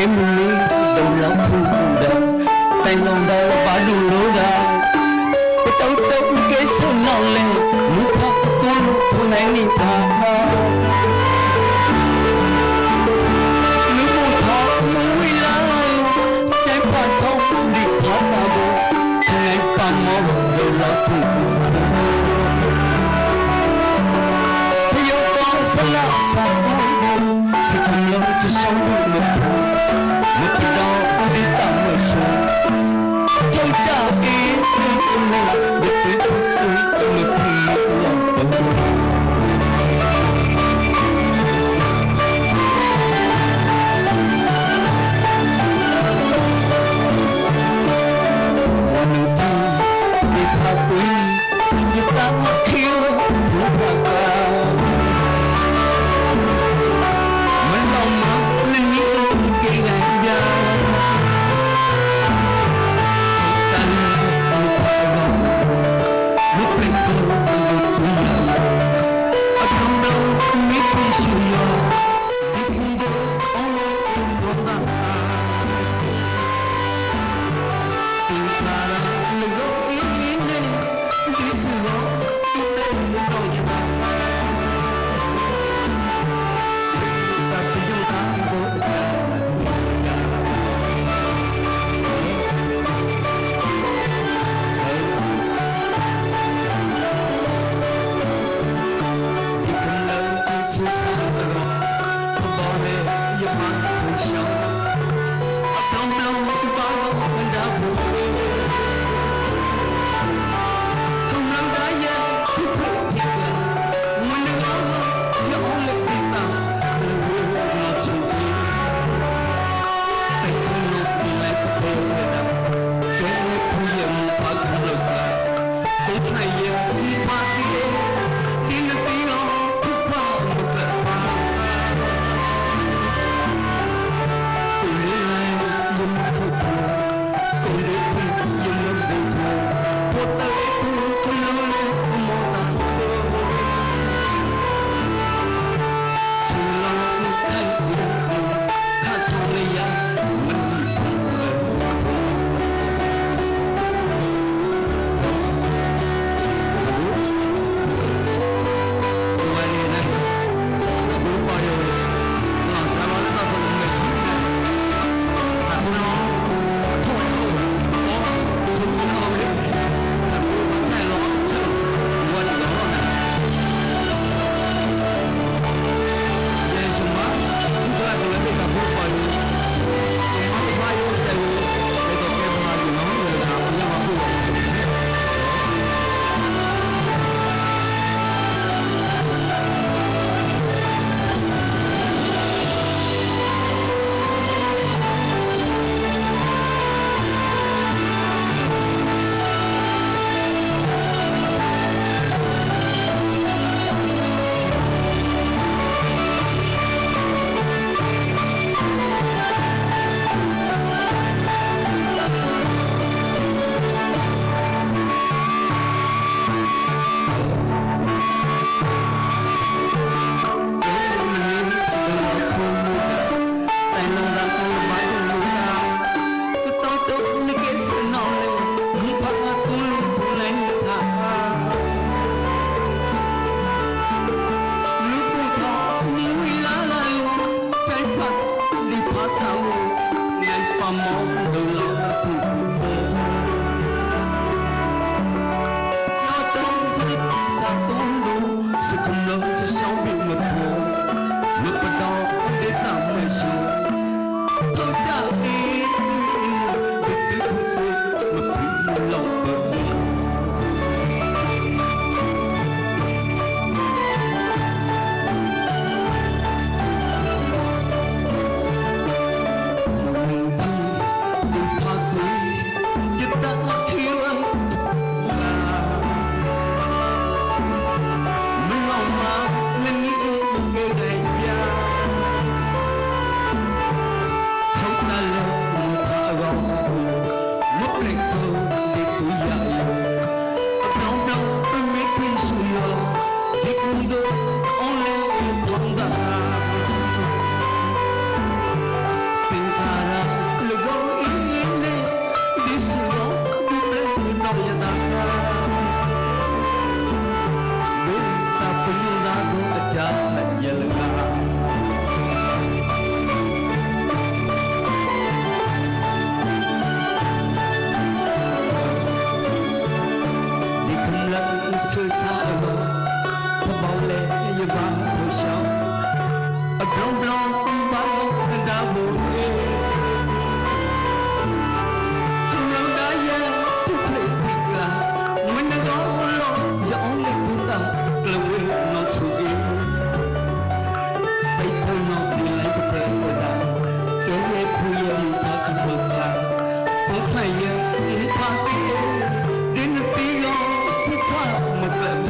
muli đầu lóc khu đà tay lòng đau ba đủ lô đà tao tao cái sâu nào lên muốn khóc tôi thu này đi thà nước buồn thọ mũi lá trái hoa thông đi thọ vào bộ ngày ba mò đầu lóc khu sa tôi sẽ không lâu cho sống được một đó đi tạm mơ sớm trong cha ý này được với tôi một khi lòng tôi ရဲ့ဖူးရဲ့ဘာကဘကလာဖုန်ခိုင်ရဲ့ဖာတီဒီနတီယောဖူခမက